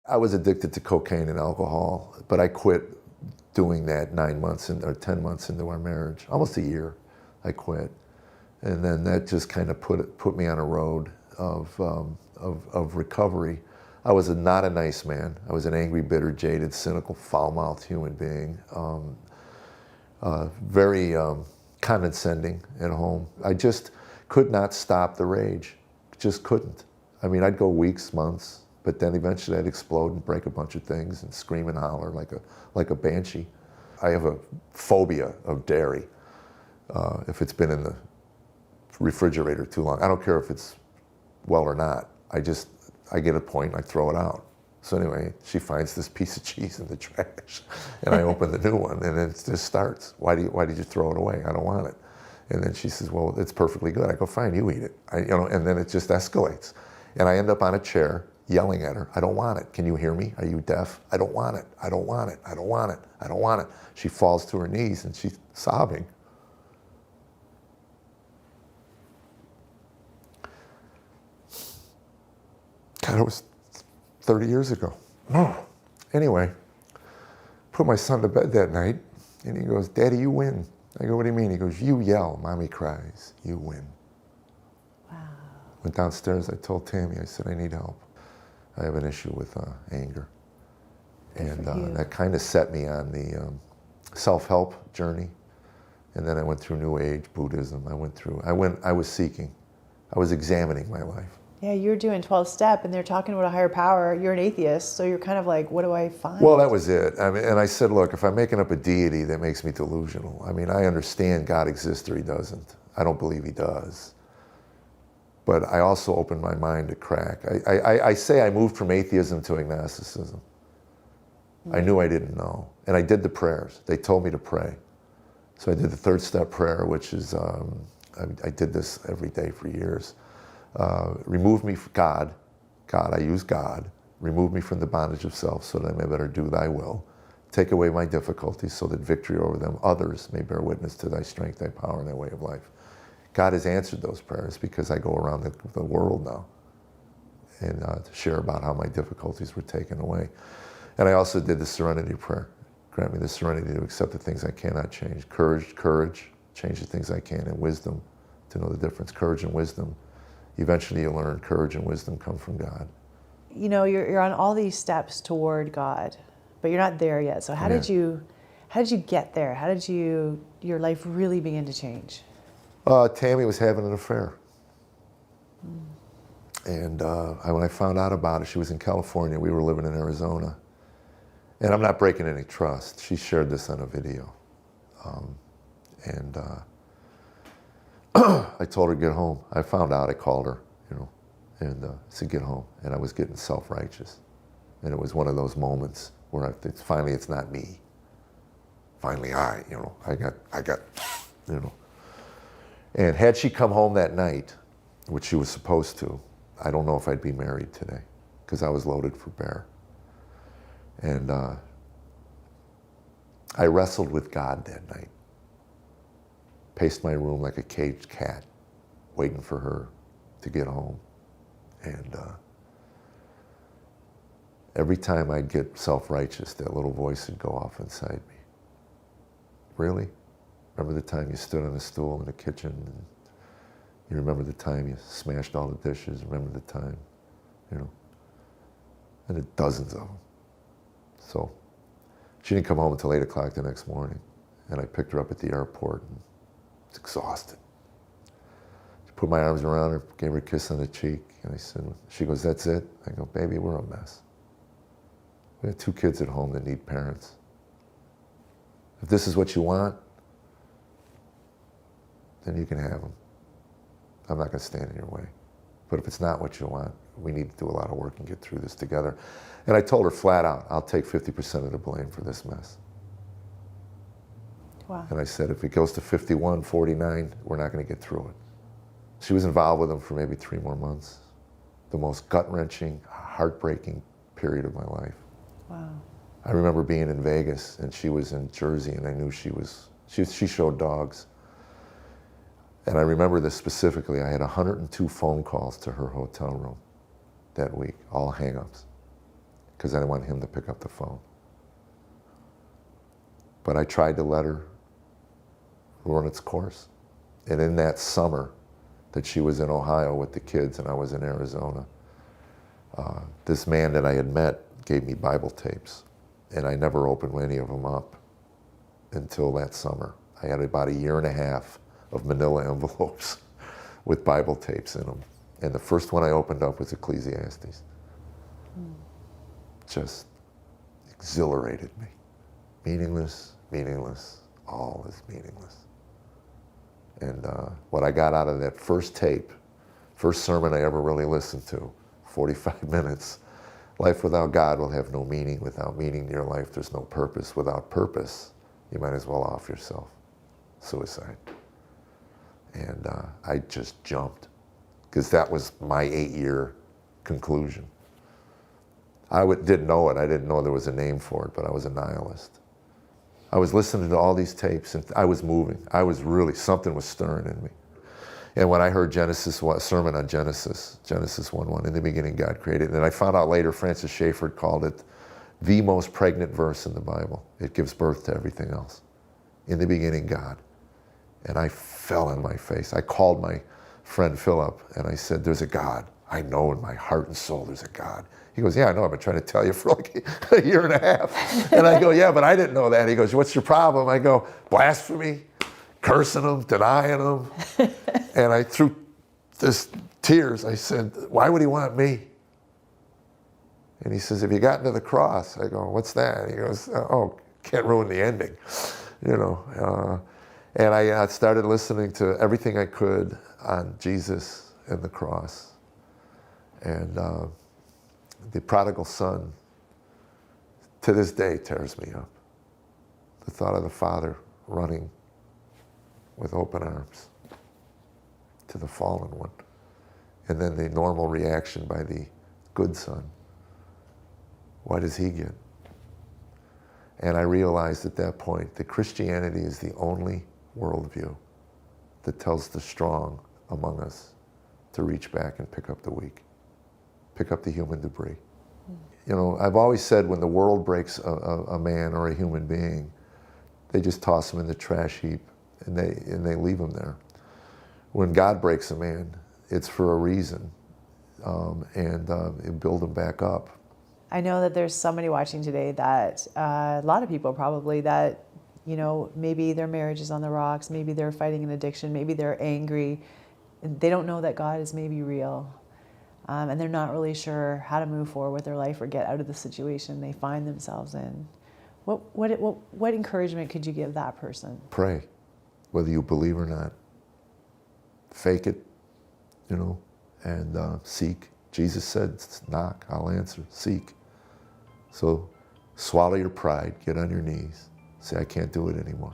I was addicted to cocaine and alcohol, but I quit doing that 9 months or 10 months into our marriage. Almost a year, I quit. And then that just kind of put me on a road of recovery. I was not a nice man. I was an angry, bitter, jaded, cynical, foul-mouthed human being. Very condescending at home. I just could not stop the rage. Just couldn't. I mean, I'd go weeks, months, but then eventually I'd explode and break a bunch of things and scream and holler like a banshee. I have a phobia of dairy. If it's been in the refrigerator too long, I don't care if it's well or not. I get a point and I throw it out. So anyway, she finds this piece of cheese in the trash, and I open the new one, and it just starts. Why did you throw it away? I don't want it. And then she says, well, it's perfectly good. I go, fine, you eat it. And then it just escalates. And I end up on a chair yelling at her, I don't want it. Can you hear me? Are you deaf? I don't want it. I don't want it. I don't want it. I don't want it. She falls to her knees and she's sobbing. God, it was 30 years ago. Anyway, put my son to bed that night, and he goes, Daddy, you win. I go, what do you mean? He goes, you yell, Mommy cries, you win. Wow. Went downstairs, I told Tammy, I said, I need help. I have an issue with anger. And that kind of set me on the self-help journey. And then I went through New Age, Buddhism. I was seeking. I was examining my life. Yeah, you're doing 12-step, and they're talking about a higher power. You're an atheist, so you're kind of like, what do I find? Well, that was it. I mean, and I said, look, if I'm making up a deity, that makes me delusional. I mean, I understand God exists or he doesn't. I don't believe he does. But I also opened my mind to crack. I say I moved from atheism to agnosticism. I knew I didn't know. And I did the prayers. They told me to pray. So I did the 3rd step prayer, which is, I did this every day for years. Remove me from God, I use God, remove me from the bondage of self so that I may better do thy will. Take away my difficulties so that victory over them, others may bear witness to thy strength, thy power, and thy way of life. God has answered those prayers because I go around the world now and to share about how my difficulties were taken away. And I also did the serenity prayer. Grant me the serenity to accept the things I cannot change. Courage, change the things I can, and wisdom to know the difference. Courage and wisdom. Eventually you learn courage and wisdom come from God. You know, you're on all these steps toward God, but you're not there yet. So how did you get there? How did your life really begin to change? Tammy was having an affair. And when I found out about it, she was in California. We were living in Arizona. And I'm not breaking any trust. She shared this on a video. I told her to get home. I found out, I called her, and said, get home. And I was getting self-righteous. And it was one of those moments where finally it's not me. Finally I got. And had she come home that night, which she was supposed to, I don't know if I'd be married today, because I was loaded for bear. And I wrestled with God that night. Paced my room like a caged cat, waiting for her to get home. And every time I'd get self-righteous, that little voice would go off inside me. Really? Remember the time you stood on a stool in the kitchen, and you remember the time you smashed all the dishes, remember the time, and there dozens of them. So she didn't come home until 8 o'clock the next morning, and I picked her up at the airport, and I was exhausted. I put my arms around her, gave her a kiss on the cheek, and I said, she goes, that's it? I go, baby, we're a mess. We have 2 kids at home that need parents. If this is what you want, then you can have them. I'm not going to stand in your way. But if it's not what you want, we need to do a lot of work and get through this together. And I told her flat out, I'll take 50% of the blame for this mess. Wow. And I said, if it goes to 51, 49, we're not going to get through it. She was involved with him for maybe 3 more months. The most gut-wrenching, heartbreaking period of my life. Wow. I remember being in Vegas, and she was in Jersey, and I knew she showed dogs. And I remember this specifically. I had 102 phone calls to her hotel room that week, all hang-ups. because I didn't want him to pick up the phone. But I tried to let her run its course. And in that summer that she was in Ohio with the kids and I was in Arizona, this man that I had met gave me Bible tapes. And I never opened any of them up until that summer. I had about 1.5 years of manila envelopes with Bible tapes in them. And the first one I opened up was Ecclesiastes. Just exhilarated me. Meaningless, meaningless, all is meaningless. And what I got out of that first tape, first sermon I ever really listened to, 45 minutes, life without God will have no meaning. Without meaning in your life, there's no purpose. Without purpose, you might as well off yourself. Suicide. And I just jumped, because that was my 8-year conclusion. I didn't know it. I didn't know there was a name for it, but I was a nihilist. I was listening to all these tapes, and I was moving. I was really, something was stirring in me. And when I heard Genesis, a sermon on Genesis 1:1, in the beginning God created, and I found out later Francis Schaeffer called it the most pregnant verse in the Bible. It gives birth to everything else. In the beginning God. And I fell on my face. I called my friend Philip, and I said, there's a God. I know in my heart and soul there's a God. He goes, yeah, I know. I've been trying to tell you for like 1.5 years. And I go, yeah, but I didn't know that. He goes, what's your problem? I go, blasphemy, cursing him, denying him. And I, through this tears, I said, why would he want me? And he says, have you gotten to the cross? I go, what's that? He goes, oh, can't ruin the ending, you know. And I started listening to everything I could on Jesus and the cross. And the prodigal son, to this day, tears me up. The thought of the father running with open arms to the fallen one. And then the normal reaction by the good son. What does he get? And I realized at that point that Christianity is the only worldview that tells the strong among us to reach back and pick up the weak, pick up the human debris. You know, I've always said when the world breaks a man or a human being, they just toss him in the trash heap and they leave him there. When God breaks a man, it's for a reason, and build him back up. I know that there's somebody watching today that, a lot of people probably, that, you know, maybe their marriage is on the rocks, maybe they're fighting an addiction, maybe they're angry, and they don't know that God is maybe real, and they're not really sure how to move forward with their life or get out of the situation they find themselves in. What encouragement could you give that person? Pray, whether you believe or not. Fake it, you know, and seek. Jesus said, knock, I'll answer, seek. So swallow your pride, get on your knees, say, I can't do it anymore.